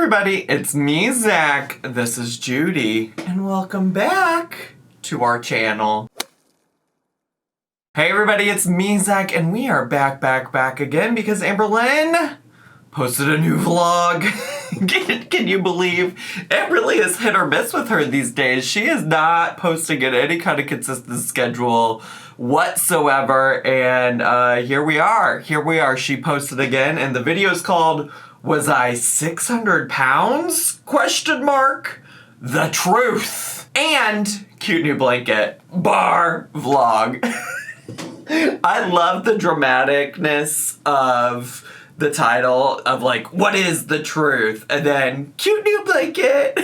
everybody, it's me, Zach. This is Judy, and welcome back to our channel. Hey everybody, it's me, Zach, and we are back again because Amberlynn posted a new vlog. Can you believe? It really is hit or miss with her these days. She is not posting in any kind of consistent schedule whatsoever, and here we are. She posted again, and the video is called "Was I 600 pounds? Question mark. The truth." And cute new blanket bar vlog. I love the dramaticness of the title of like, what is the truth? And then cute new blanket.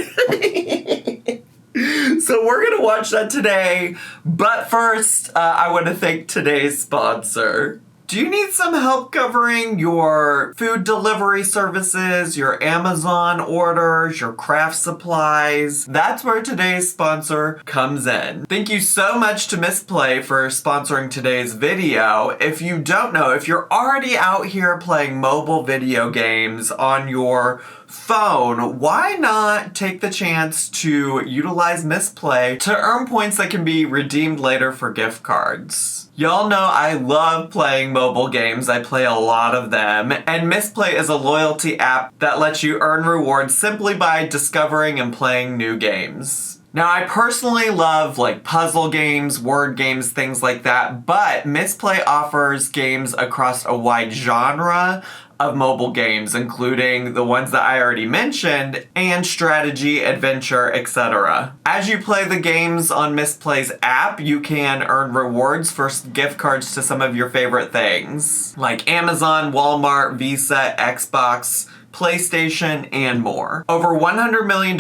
So we're gonna watch that today. But first, I want to thank today's sponsor. Do you need some help covering your food delivery services, your Amazon orders, your craft supplies? That's where today's sponsor comes in. Thank you so much to Misplay for sponsoring today's video. If you don't know, if you're already out here playing mobile video games on your phone, why not take the chance to utilize Misplay to earn points that can be redeemed later for gift cards? Y'all know I love playing mobile games. I play a lot of them, and Misplay is a loyalty app that lets you earn rewards simply by discovering and playing new games. Now, I personally love like puzzle games, word games, things like that, but Misplay offers games across a wide genre of mobile games, including the ones that I already mentioned, and strategy, adventure, etc. As you play the games on Misplay's app, you can earn rewards for gift cards to some of your favorite things, like Amazon, Walmart, Visa, Xbox, PlayStation, and more. Over $100 million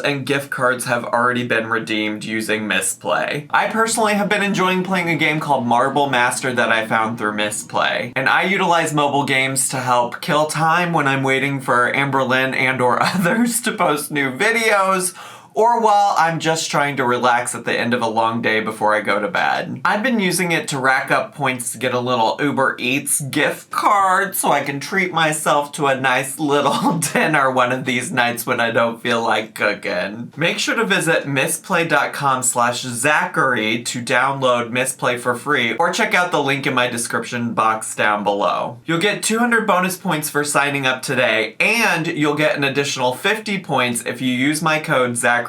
in gift cards have already been redeemed using Misplay. I personally have been enjoying playing a game called Marble Master that I found through Misplay, and I utilize mobile games to help kill time when I'm waiting for Amberlynn and or others to post new videos, or while I'm just trying to relax at the end of a long day before I go to bed. I've been using it to rack up points to get a little Uber Eats gift card so I can treat myself to a nice little dinner one of these nights when I don't feel like cooking. Make sure to visit misplay.com/Zachary to download Misplay for free, or check out the link in my description box down below. You'll get 200 bonus points for signing up today, and you'll get an additional 50 points if you use my code Zachary50.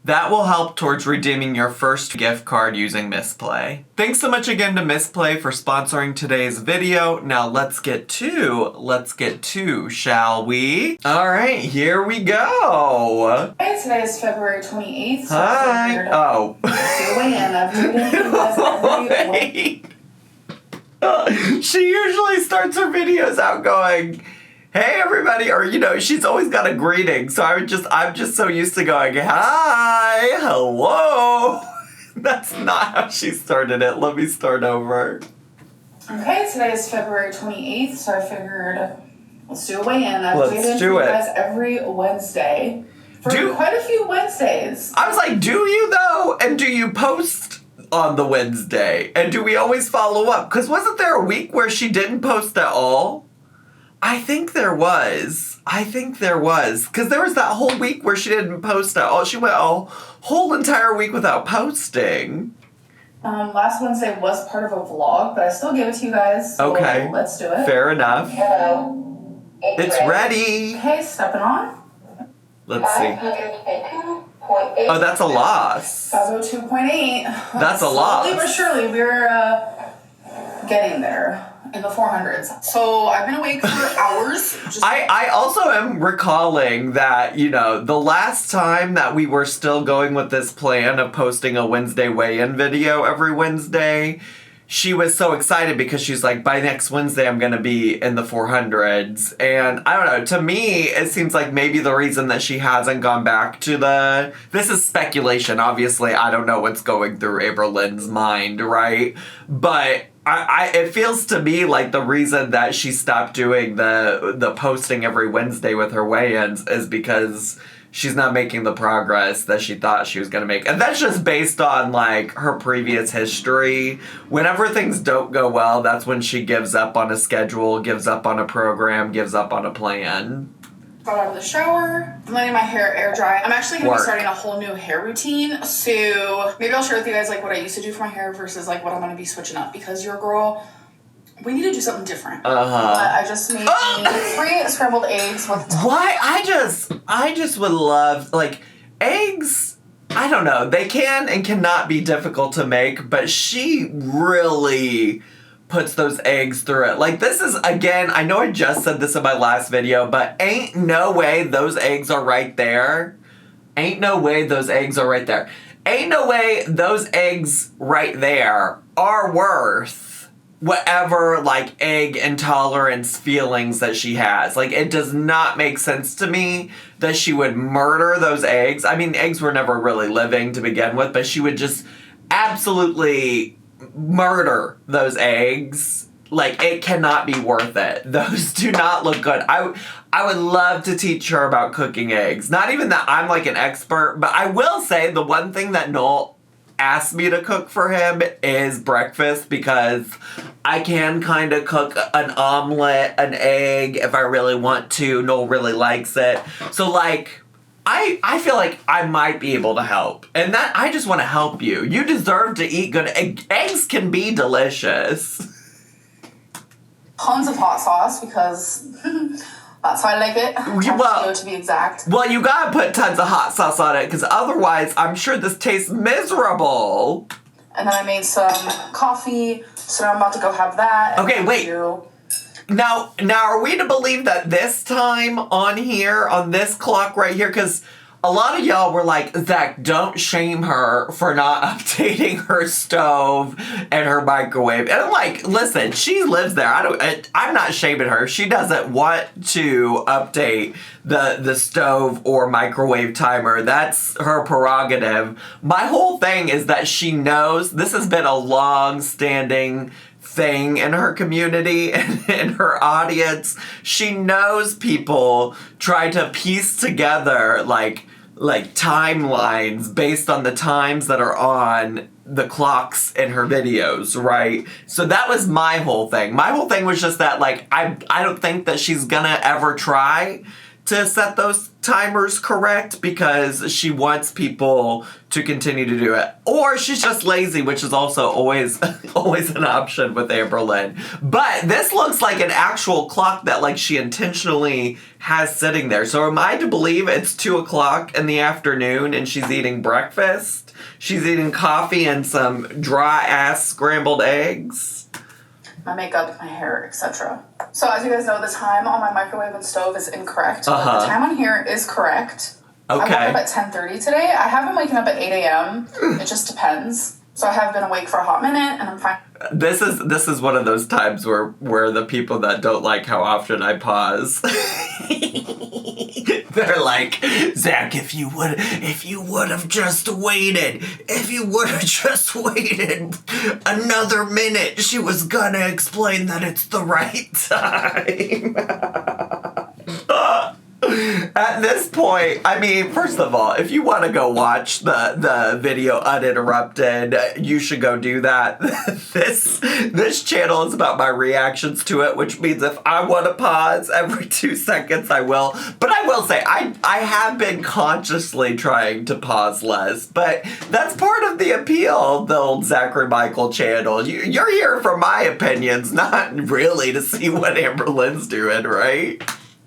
That will help towards redeeming your first gift card using Misplay. Thanks so much again to Misplay for sponsoring today's video. Now let's get to, shall we? All right, here we go. Hey, today is February 28th. So hi. Oh. Wait. She usually starts her videos out going, hey everybody, or you know, she's always got a greeting, so I'm just so used to going, hi, hello. That's not how she started it. Let me start over. Okay, today is February 28th, so I figured let's do a weigh-in. Let's do it. Guys every Wednesday for quite a few Wednesdays. I was like, do you though? And do you post on the Wednesday? And do we always follow up? Because wasn't there a week where she didn't post at all? I think there was. Because there was that whole week where she didn't post at all. She went a whole entire week without posting. Last Wednesday was part of a vlog, but I still gave it to you guys. So okay. Let's do it. Fair enough. Hello. It's ready. Okay, stepping on. Let's see. Oh, that's a loss. 502.8. That's a loss. Slowly but surely, we're getting there. In the 400s. So I've been awake for hours. I also am recalling that, you know, the last time that we were still going with this plan of posting a Wednesday weigh-in video every Wednesday, she was so excited because she's like, by next Wednesday I'm going to be in the 400s. And I don't know, to me, it seems like maybe the reason that she hasn't gone back to this is speculation. Obviously, I don't know what's going through Amberlynn'S mind, right? But it feels to me like the reason that she stopped doing the posting every Wednesday with her weigh-ins is because she's not making the progress that she thought she was going to make. And that's just based on, like, her previous history. Whenever things don't go well, that's when she gives up on a schedule, gives up on a program, gives up on a plan. Got out of the shower. I'm letting my hair air dry. I'm actually going to be starting a whole new hair routine. So maybe I'll share with you guys like what I used to do for my hair versus like what I'm going to be switching up, because your girl, we need to do something different. I just made 3 scrambled eggs with... Why? I just would love, like, eggs... I don't know. They can and cannot be difficult to make, but she really puts those eggs through it. Like, this is, again, I know I just said this in my last video, but ain't no way those eggs are right there. Ain't no way those eggs are right there. Ain't no way those eggs right there are worth whatever, like, egg intolerance feelings that she has. Like, it does not make sense to me that she would murder those eggs. I mean, eggs were never really living to begin with, but she would just absolutely murder those eggs. Like, it cannot be worth it. Those do not look good. I would love to teach her about cooking eggs. Not even that I'm, like, an expert, but I will say the one thing that Noel asked me to cook for him is breakfast, because I can kind of cook an omelet, an egg, if I really want to. Noel really likes it. So, like, I feel like I might be able to help. And that, I just want to help you. You deserve to eat good eggs can be delicious. Tons of hot sauce, because that's how I like it. Well, to be exact. Well, you gotta put tons of hot sauce on it, because otherwise, I'm sure this tastes miserable. And then I made some coffee, so now I'm about to go have that. Okay, wait. Now, are we to believe that this time on here, on this clock right here, because a lot of y'all were like, Zach, don't shame her for not updating her stove and her microwave. And I'm like, listen, she lives there. I'm not shaming her. She doesn't want to update the stove or microwave timer. That's her prerogative. My whole thing is that she knows this has been a long-standing thing in her community and in her audience. She knows people try to piece together like timelines based on the times that are on the clocks in her videos, right? So that was my whole thing. My whole thing was just that, like, I don't think that she's gonna ever try to set those timers correct, because she wants people to continue to do it. Or she's just lazy, which is also always an option with Amberlynn. But this looks like an actual clock that, like, she intentionally has sitting there. So am I to believe it's 2 o'clock in the afternoon and she's eating breakfast? She's eating coffee and some dry-ass scrambled eggs? My makeup, my hair, etc. So as you guys know, the time on my microwave and stove is incorrect. But the time on here is correct. Okay. I woke up at 10:30 today. I have been waking up at 8 a.m. It just depends. So I have been awake for a hot minute, and I'm fine. This is one of those times where the people that don't like how often I pause, they're like, Zach, if you would have just waited another minute, she was gonna explain that it's the right time. At this point, I mean, first of all, if you want to go watch the video uninterrupted, you should go do that. This channel is about my reactions to it, which means if I want to pause every 2 seconds, I will. But I will say, I have been consciously trying to pause less, but that's part of the appeal of the old Zachary Michael channel. You're here for my opinions, not really to see what Amberlynn's doing, right?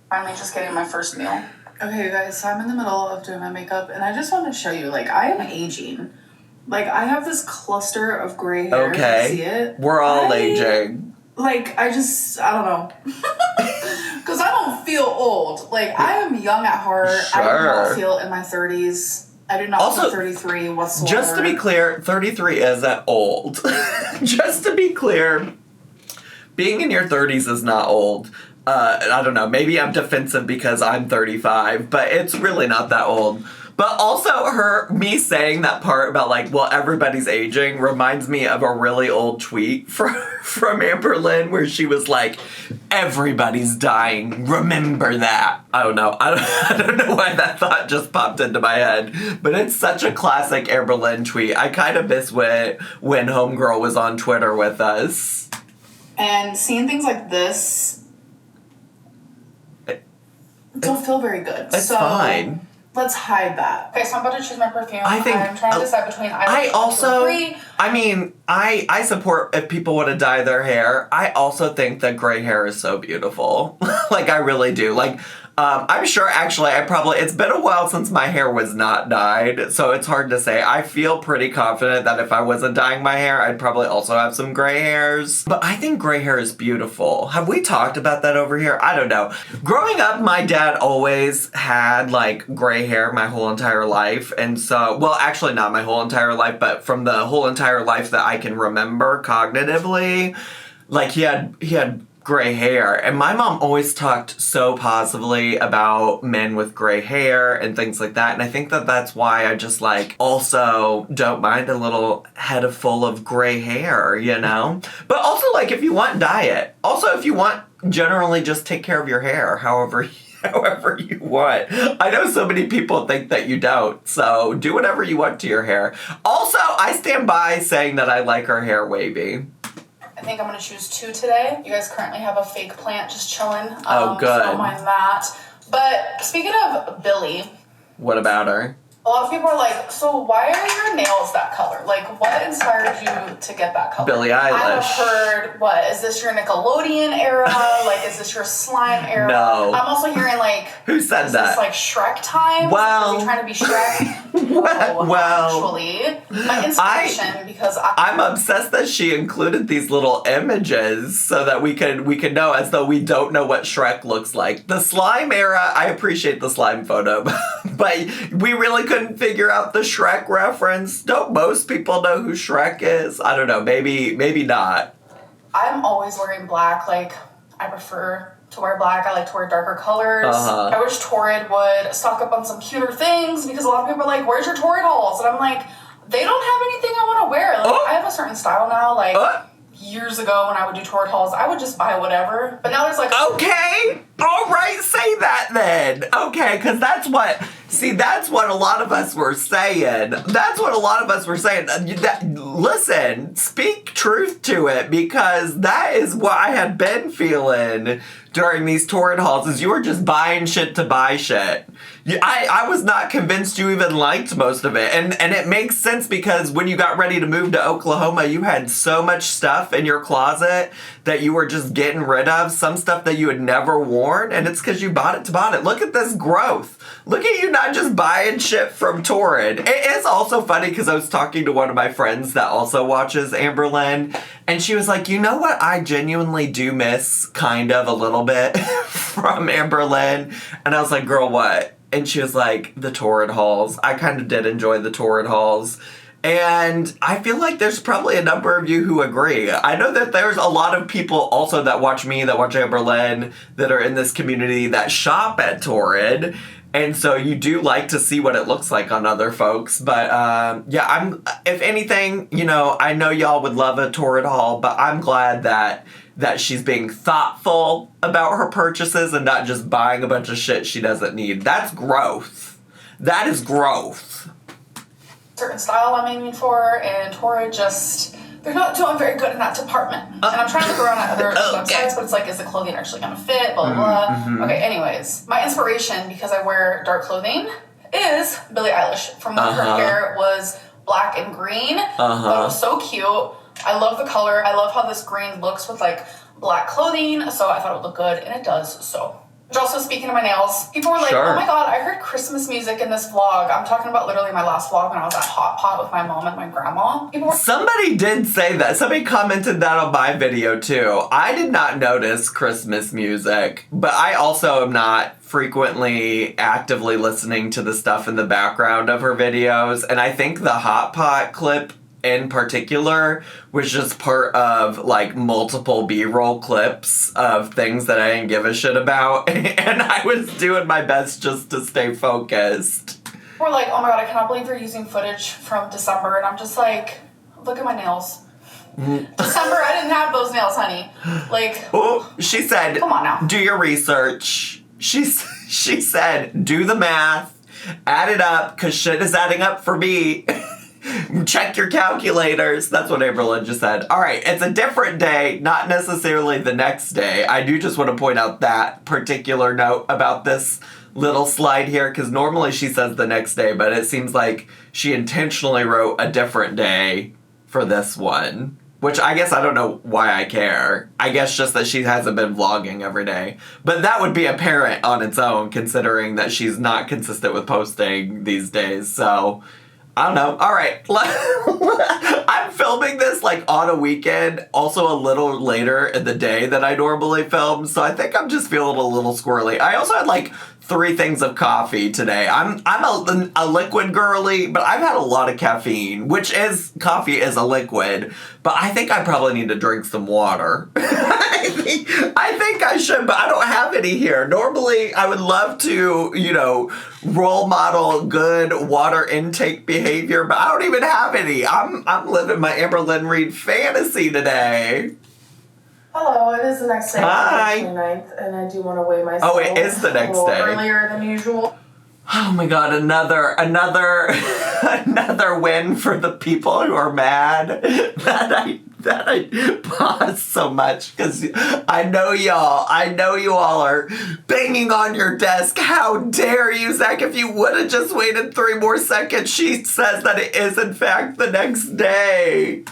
Finally just getting my first meal. Okay, you guys, so I'm in the middle of doing my makeup, and I just want to show you, like, I am aging. Like, I have this cluster of gray hair. Okay. You see it? We're all aging. Like, I don't know. Because I don't feel old. Like, I am young at heart. Sure. I do not feel in my 30s. I do not feel 33 whatsoever. Just to be clear, 33 isn't old. Just to be clear, being in your 30s is not old. I don't know, maybe I'm defensive because I'm 35, but it's really not that old. But also me saying that part about, like, well, everybody's aging reminds me of a really old tweet from Amberlynn where she was like, everybody's dying, remember that. I don't know. I don't know why that thought just popped into my head, but it's such a classic Amberlynn tweet. I kind of miss when Homegirl was on Twitter with us. And seeing things like this don't feel very good. It's fine. Let's hide that. Okay, so I'm about to choose my perfume. I'm trying to decide between I support if people want to dye their hair. I also think that gray hair is so beautiful. Like, I really do. Like, I'm sure, actually, it's been a while since my hair was not dyed, so it's hard to say. I feel pretty confident that if I wasn't dyeing my hair, I'd probably also have some gray hairs. But I think gray hair is beautiful. Have we talked about that over here? I don't know. Growing up, my dad always had, like, gray hair my whole entire life, and so, well, actually not my whole entire life, but from the whole entire life that I can remember cognitively, like, he had gray hair. And my mom always talked so positively about men with gray hair and things like that. And I think that that's why I just, like, also don't mind a little head full of gray hair, you know? But also, like, if you want, dye it. Also, if you want, generally just take care of your hair however you want. I know so many people think that you don't, so do whatever you want to your hair. Also, I stand by saying that I like our hair wavy. I think I'm going to choose 2 today. You guys currently have a fake plant just chilling. Oh, good. So don't mind that. But speaking of Billie. What about her? A lot of people are like, so why are your nails that color? Like, what inspired you to get that color? Billie Eilish. I have heard, is this your Nickelodeon era? Like, is this your slime era? No. I'm also hearing, like... Who said is that? Is this, like, Shrek time? Well... Are you trying to be Shrek? Well... Actually, my inspiration, because I'm obsessed that she included these little images so that we could know, as though we don't know what Shrek looks like. The slime era, I appreciate the slime photo, but we really couldn't figure out the Shrek reference. Don't most people know who Shrek is? I don't know. Maybe not. I'm always wearing black. Like, I prefer to wear black. I like to wear darker colors. I wish Torrid would stock up on some cuter things, because a lot of people are like, where's your Torrid hauls? And I'm like, they don't have anything I want to wear. Like, I have a certain style now. Like, years ago when I would do Torrid hauls, I would just buy whatever. But now there's like... Okay! All right, say that then. Okay, because that's what a lot of us were saying. Listen, speak truth to it, because that is what I had been feeling during these Torrid hauls, is you were just buying shit to buy shit. I was not convinced you even liked most of it. And it makes sense, because when you got ready to move to Oklahoma, you had so much stuff in your closet that you were just getting rid of, some stuff that you had never worn, and it's because you bought it. Look at this growth. Look at you not just buying shit from Torrid. It is also funny, because I was talking to one of my friends that also watches Amberlynn, and she was like, you know what I genuinely do miss kind of a little bit from Amberlynn? And I was like, girl, what? And she was like, the Torrid hauls. I kind of did enjoy the Torrid hauls. And I feel like there's probably a number of you who agree. I know that there's a lot of people also that watch me, that watch Amberlynn, that are in this community that shop at Torrid. And so you do like to see what it looks like on other folks. But if anything, you know, I know y'all would love a Torrid haul, but I'm glad that she's being thoughtful about her purchases and not just buying a bunch of shit she doesn't need. That's growth. That is growth. Certain style I'm aiming for, and Torrid just... they're not doing very good in that department. And I'm trying to look around at other websites, but it's like, is the clothing actually going to fit? Blah, blah, blah. Okay, anyways. My inspiration, because I wear dark clothing, is Billie Eilish. From when her hair was black and green. But it was so cute. I love the color. I love how this green looks with, like, black clothing. So I thought it would look good, and it does so. Which also, speaking of my nails, people were like, oh my god, I heard Christmas music in this vlog. I'm talking about literally my last vlog when I was at Hot Pot with my mom and my grandma. Somebody did say that. Somebody commented that on my video too. I did not notice Christmas music, but I also am not frequently actively listening to the stuff in the background of her videos. And I think the Hot Pot clip in particular was just part of, like, multiple B-roll clips of things that I didn't give a shit about, and I was doing my best just to stay focused. We're like, oh my god, I cannot believe you're using footage from December, and I'm just like, look at my nails. December, I didn't have those nails, honey. Like, oh, she said, come on now. Do your research. She said, do the math, add it up, because shit is adding up for me. Check your calculators. That's what Amberlynn just said. All right, it's a different day, not necessarily the next day. I do just want to point out that particular note about this little slide here, because normally she says the next day, but it seems like she intentionally wrote a different day for this one. Which I guess I don't know why I care. I guess just that she hasn't been vlogging every day. But that would be apparent on its own, considering that she's not consistent with posting these days. So, I don't know. All right. I'm filming this like on a weekend, also a little later in the day than I normally film. So I think I'm just feeling a little squirrely. I also had like 3 things of coffee today. I'm a liquid girly, but I've had a lot of caffeine, which is, coffee is a liquid, but I think I probably need to drink some water. I think I should, but I don't have any here. Normally, I would love to, you know, role model good water intake behavior, but I don't even have any. I'm living my Amberlynn Reed fantasy today. Hello, it is the next day, Hi. the 29th, and I do want to weigh myself. Oh, it is the next day. Earlier than usual. Oh my god, another win for the people who are mad that I paused so much, because I know you all are banging on your desk. How dare you, Zach? If you would have just waited 3 more seconds. She says that it is in fact the next day.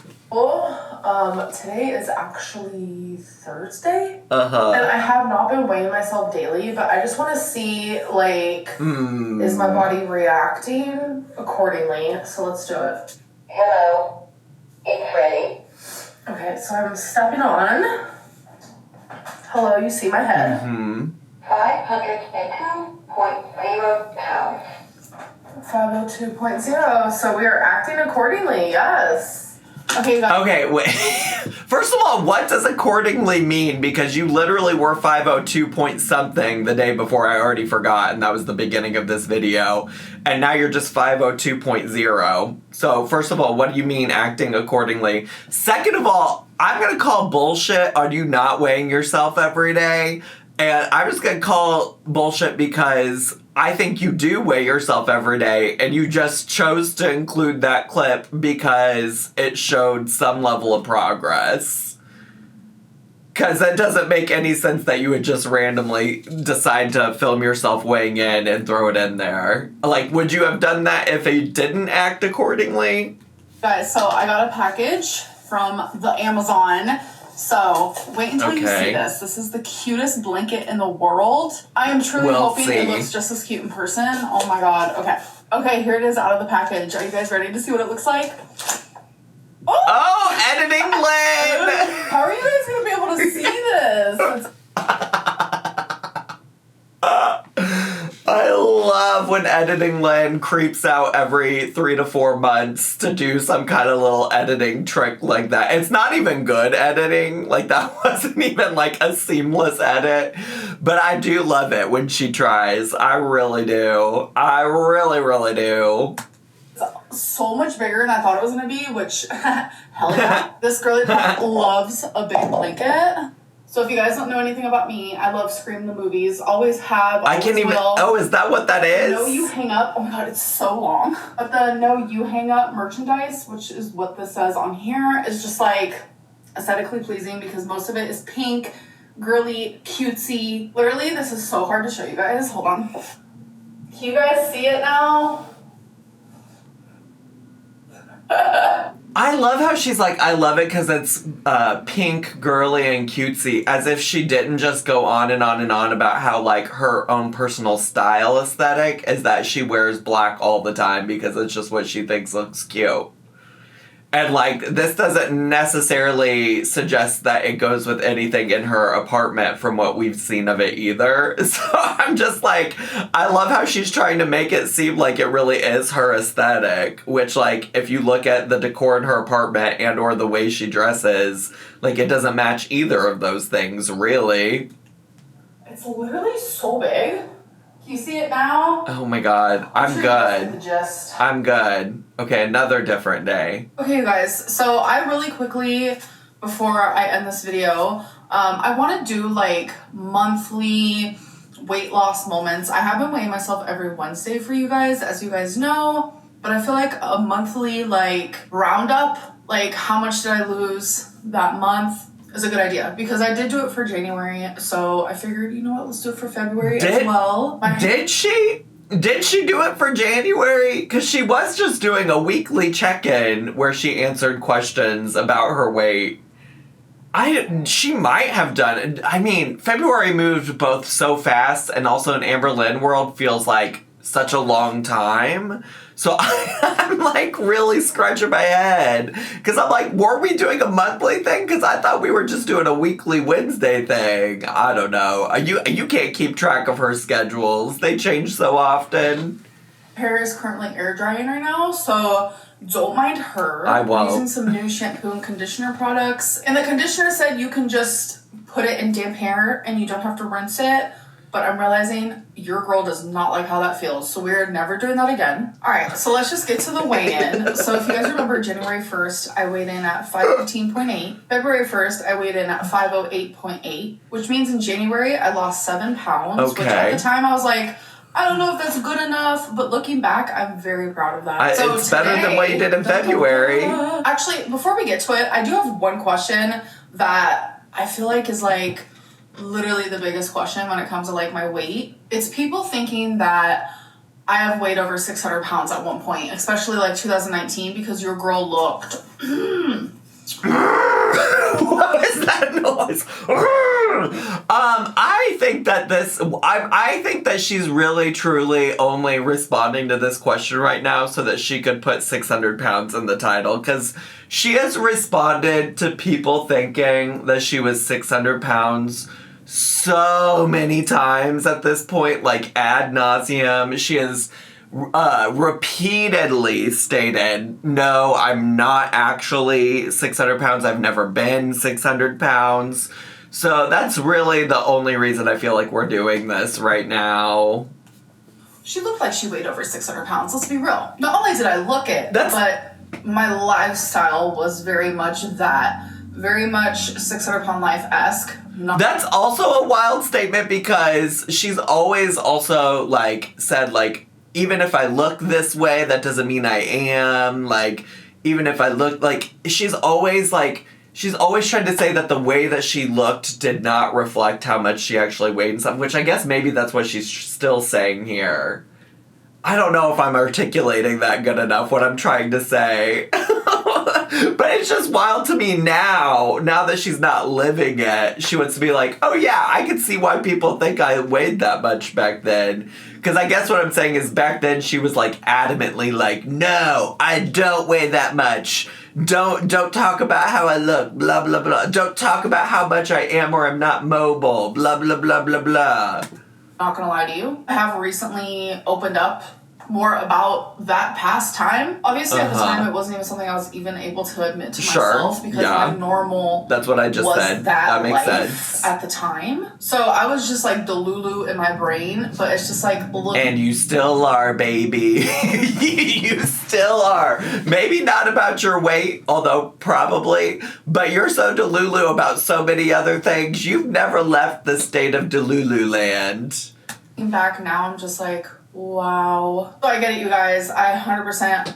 Today is actually Thursday. Uh-huh. And I have not been weighing myself daily, but I just want to see, like, is my body reacting accordingly? So let's do it. Hello. It's ready. Okay, so I'm stepping on. Hello, you see my head. 502.0 pounds. 502.0. So we are acting accordingly, yes. Okay, guys. Okay, wait. First of all, what does accordingly mean? Because you literally were 502 point something the day before. I already forgot, and that was the beginning of this video. And now you're just 502.0. So first of all, what do you mean acting accordingly? Second of all, I'm going to call bullshit on you not weighing yourself every day. And I'm just going to call bullshit because I think you do weigh yourself every day, and you just chose to include that clip because it showed some level of progress. Because that doesn't make any sense that you would just randomly decide to film yourself weighing in and throw it in there. Like, would you have done that if you didn't act accordingly? Guys, so I got a package from the Amazon. So, wait until you see this. This is the cutest blanket in the world. I am truly hoping it looks just as cute in person. Oh my god. Okay. Okay, here it is out of the package. Are you guys ready to see what it looks like? Oh, editing Lynn! How are you guys going to be able to see this? I love when editing Lynn creeps out every 3 to 4 months to do some kind of little editing trick like that. It's not even good editing. Like, that wasn't even like a seamless edit. But I do love it when she tries. I really do. I really, really do. So much bigger than I thought it was going to be, which, hell yeah. This girly pop loves a big blanket. So if you guys don't know anything about me, I love Scream the movies. Always have. I can't even. Oh, is that what that is? No You Hang Up. Oh my god, it's so long. But the No You Hang Up merchandise, which is what this says on here, is just like aesthetically pleasing because most of it is pink, girly, cutesy. Literally, this is so hard to show you guys. Hold on. Can you guys see it now? I love how she's like, I love it because it's pink, girly, and cutesy, as if she didn't just go on and on and on about how, like, her own personal style aesthetic is that she wears black all the time because it's just what she thinks looks cute. And, like, this doesn't necessarily suggest that it goes with anything in her apartment from what we've seen of it either. So I'm just like, I love how she's trying to make it seem like it really is her aesthetic. Which, like, if you look at the decor in her apartment and or the way she dresses, like, it doesn't match either of those things, really. It's literally so big. Can you see it now? Oh my god, I'm good. I'm good. Okay, another different day. Okay, you guys, so I really quickly, before I end this video, I want to do, like, monthly weight loss moments. I have been weighing myself every Wednesday for you guys. As you guys know, but I feel like a monthly, like, roundup, like, how much did I lose that month is a good idea. Because I did do it for January, so I figured, you know what, let's do it for February as well. Did she? Did she do it for January? Because she was just doing a weekly check-in where she answered questions about her weight. She might have done. I mean, February moved both so fast, and also in Amberlynn world feels like such a long time. So I'm like really scratching my head because I'm like, were we doing a monthly thing? Because I thought we were just doing a weekly Wednesday thing. I don't know. You can't keep track of her schedules. They change so often. Hair is currently air drying right now, so don't mind her. I won't. I'm using some new shampoo and conditioner products. And the conditioner said you can just put it in damp hair and you don't have to rinse it. But I'm realizing your girl does not like how that feels. So we're never doing that again. All right, so let's just get to the weigh-in. So if you guys remember, January 1st, I weighed in at 515.8. February 1st, I weighed in at 508.8. Which means in January, I lost 7 pounds. Okay. Which at the time, I was like, I don't know if that's good enough, but looking back, I'm very proud of that. So it's better than what you did in February. Actually, before we get to it, I do have one question that I feel like is like literally the biggest question when it comes to like my weight. It's people thinking that I have weighed over 600 pounds at one point, especially like 2019, because your girl looked. What is that noise? I think that I think that she's really truly only responding to this question right now so that she could put 600 pounds in the title, because she has responded to people thinking that she was 600 pounds so many times at this point, like ad nauseum. She has repeatedly stated, no, I'm not actually 600 pounds. I've never been 600 pounds. So that's really the only reason I feel like we're doing this right now. She looked like she weighed over 600 pounds. Let's be real. Not only did I look it, but my lifestyle was very much that. Very much 600-pound life-esque. That's also a wild statement because she's always also, like, said, like, even if I look this way, that doesn't mean I am. Like, even if I look, like, she's always trying to say that the way that she looked did not reflect how much she actually weighed and stuff, which I guess maybe that's what she's still saying here. I don't know if I'm articulating that good enough, what I'm trying to say. But it's just wild to me now that she's not living it. She wants to be like, oh yeah, I can see why people think I weighed that much back then. Because I guess what I'm saying is back then she was like adamantly like, no, I don't weigh that much. Don't talk about how I look, blah, blah, blah. Don't talk about how much I am or I'm not mobile, blah, blah, blah, blah, blah. Not gonna lie to you, I have recently opened up more about that past time. Obviously, at the time, it wasn't even something I was even able to admit to myself because my normal that's what I just said. That makes sense. At the time. So I was just like Delulu in my brain, but it's just like look. And you still are, baby. You still are. Maybe not about your weight, although probably, but you're so Delulu about so many other things. You've never left the state of Delulu land. Looking back now, I'm just like, wow. So I get it, you guys. I 100%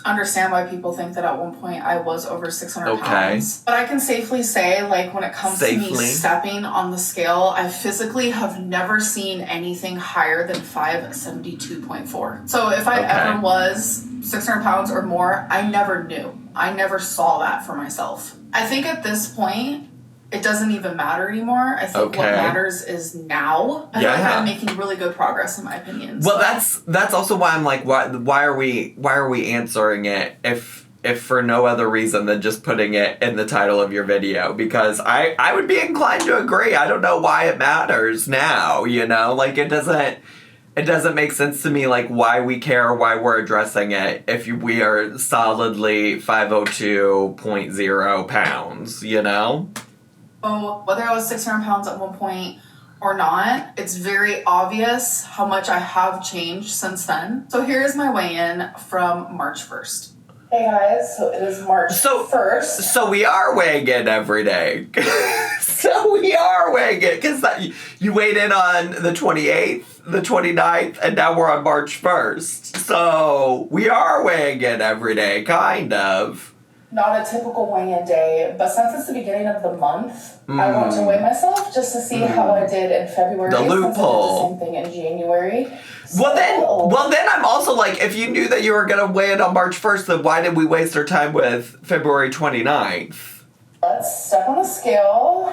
understand why people think that at one point I was over 600 pounds. But I can safely say, like, when it comes to me stepping on the scale, I physically have never seen anything higher than 572.4. So if I ever was 600 pounds or more, I never knew. I never saw that for myself. I think at this point, it doesn't even matter anymore. I think what matters is now. I feel like I'm making really good progress in my opinion. Well, that's also why I'm like, why are we answering it if for no other reason than just putting it in the title of your video? Because I would be inclined to agree. I don't know why it matters now, you know? Like it doesn't make sense to me, like, why we care or why we're addressing it if we are solidly 502.0 pounds, you know? So whether I was 600 pounds at one point or not, it's very obvious how much I have changed since then. So here is my weigh-in from March 1st. Hey guys, so it is March 1st. So we are weighing in every day. So we are weighing it because you weighed in on the 28th. the 29th, and now we're on March 1st. So we are weighing in every day, kind of. Not a typical weigh-in day, but since it's the beginning of the month, I want to weigh myself just to see how I did in February. The loophole. Since I did the same thing in January. Well then I'm also like, if you knew that you were going to weigh in on March 1st, then why did we waste our time with February 29th? Let's step on the scale.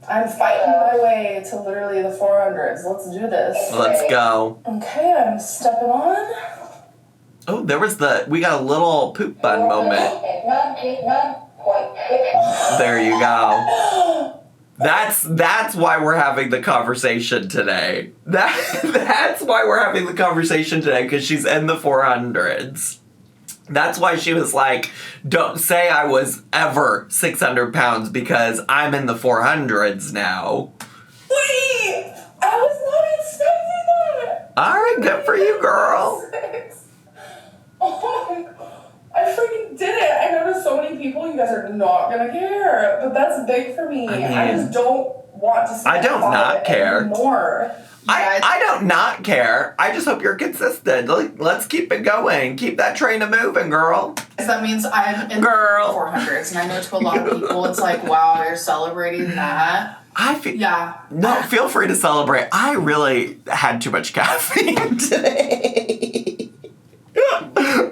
I'm fighting my way to literally the 400s. Let's do this. Let's go. Okay, I'm stepping on. Oh, we got a little poop bun moment. There you go. That's why we're having the conversation today. That's why we're having the conversation today, because she's in the 400s. That's why she was like, don't say I was ever 600 pounds, because I'm in the 400s now. Wait! I was not expecting that! Alright, good for you, girl. Oh my god. I freaking did it! I know to so many people, you guys are not gonna care, but that's big for me. I just don't want to see I don't not care. Anymore. I don't not care. I just hope you're consistent. Let's keep it going. Keep that train a moving, girl. That means I'm in the 400s, and I know to a lot of people it's like, wow, you're celebrating that. Feel free to celebrate. I really had too much caffeine today.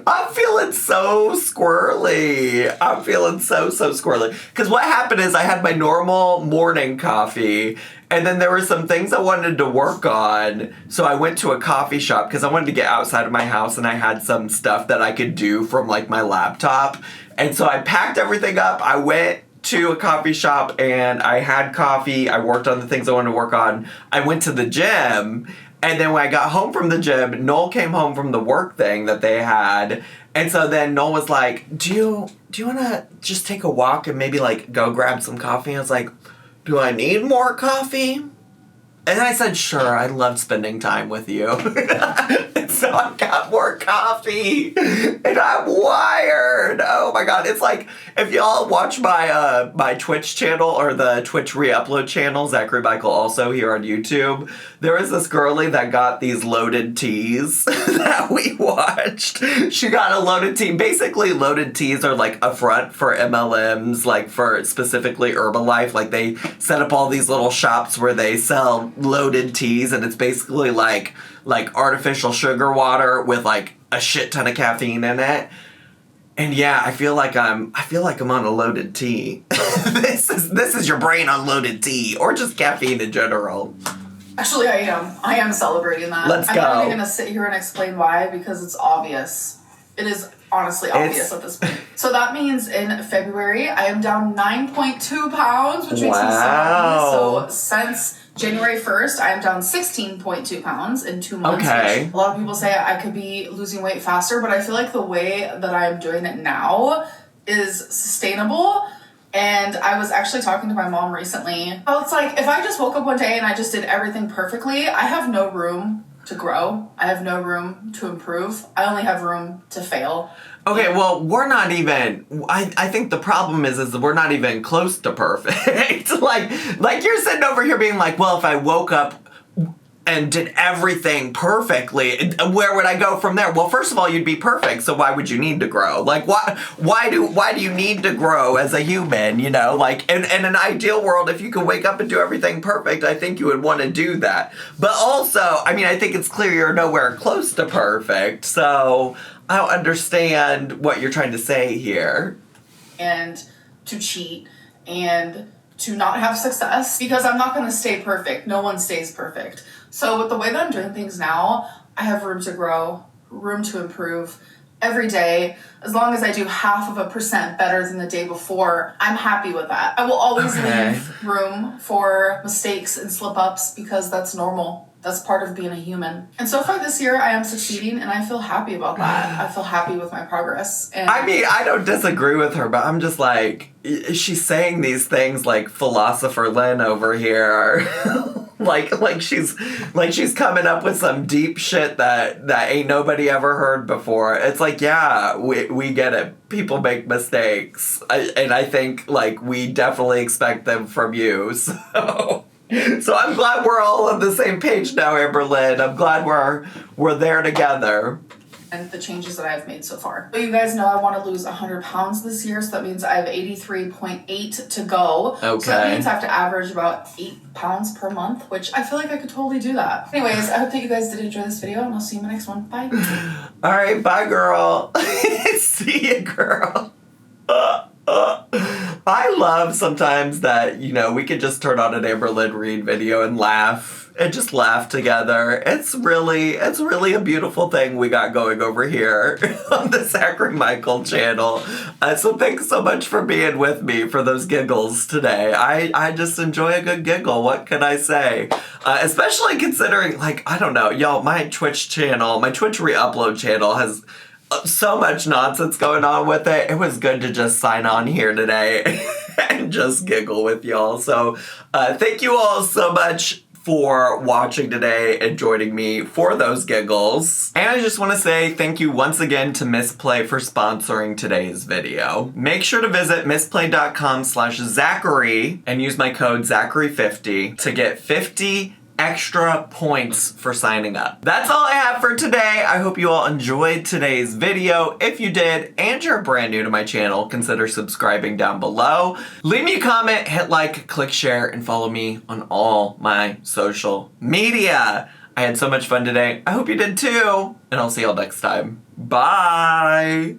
I'm feeling so squirrely. I'm feeling so squirrely. Because what happened is I had my normal morning coffee, and then there were some things I wanted to work on. So I went to a coffee shop because I wanted to get outside of my house, and I had some stuff that I could do from like my laptop. And so I packed everything up. I went to a coffee shop and I had coffee. I worked on the things I wanted to work on. I went to the gym. And then when I got home from the gym, Noel came home from the work thing that they had. And so then Noel was like, do you want to just take a walk and maybe like go grab some coffee? I was like, do I need more coffee? And I said, sure, I love spending time with you. And so I got more coffee. And I'm wired. Oh my God. It's like, if y'all watch my Twitch channel or the Twitch re-upload channel, Zachary Michael also here on YouTube, there was this girlie that got these loaded teas that we watched. She got a loaded tea. Basically, loaded teas are like a front for MLMs, like for specifically Herbalife. Like they set up all these little shops where they sell loaded teas, and it's basically like artificial sugar water with like a shit ton of caffeine in it. And yeah, I feel like I'm on a loaded tea. This is your brain on loaded tea, or just caffeine in general. Actually, I am celebrating that. Let's go. I'm not even gonna sit here and explain why, because it's obvious. It is honestly obvious at this point. So that means in February, I am down 9.2 pounds, which makes me so happy. So since January 1st, I am down 16.2 pounds in 2 months. Okay. A lot of people say I could be losing weight faster, but I feel like the way that I'm doing it now is sustainable. And I was actually talking to my mom recently. Well, it's like, if I just woke up one day and I just did everything perfectly, I have no room to grow. I have no room to improve. I only have room to fail. Okay, well, we're not even, I think the problem is that we're not even close to perfect. like you're sitting over here being like, well, if I woke up and did everything perfectly, where would I go from there? Well, first of all, you'd be perfect, so why would you need to grow? Like, why do you need to grow as a human, you know? Like, in an ideal world, if you could wake up and do everything perfect, I think you would want to do that. But also, I mean, I think it's clear you're nowhere close to perfect, so I don't understand what you're trying to say here. And to cheat, and to not have success, because I'm not going to stay perfect. No one stays perfect. So with the way that I'm doing things now, I have room to grow, room to improve every day. As long as I do 0.5% better than the day before, I'm happy with that. I will always leave room for mistakes and slip-ups, because that's normal. That's part of being a human. And so far this year, I am succeeding, and I feel happy about that. I feel happy with my progress. And I mean, I don't disagree with her, but I'm just like, she's saying these things like philosopher Lynn over here. like she's coming up with some deep shit that ain't nobody ever heard before. It's like, yeah, we get it. People make mistakes. And I think, like, we definitely expect them from you, so... So I'm glad we're all on the same page now, Amberlynn. I'm glad we're there together. And the changes that I've made so far. But you guys know I want to lose 100 pounds this year, so that means I have 83.8 to go. Okay. So that means I have to average about 8 pounds per month, which I feel like I could totally do that. Anyways, I hope that you guys did enjoy this video, and I'll see you in the next one. Bye. All right, bye, girl. See ya, girl. I love sometimes that, you know, we could just turn on an Amberlynn Reid video and laugh. And just laugh together. It's really a beautiful thing we got going over here on the Zachary Michael channel. So thanks so much for being with me for those giggles today. I just enjoy a good giggle. What can I say? Especially considering, like, I don't know, y'all, my Twitch re-upload channel has so much nonsense going on with it. It was good to just sign on here today and just giggle with y'all. So thank you all so much for watching today and joining me for those giggles. And I just want to say thank you once again to Misplay for sponsoring today's video. Make sure to visit misplay.com/Zachary and use my code Zachary50 to get 50 extra points for signing up. That's all I have for today. I hope you all enjoyed today's video. If you did, and you're brand new to my channel, consider subscribing down below. Leave me a comment, hit like, click share, and follow me on all my social media. I had so much fun today. I hope you did too. And I'll see y'all next time. Bye.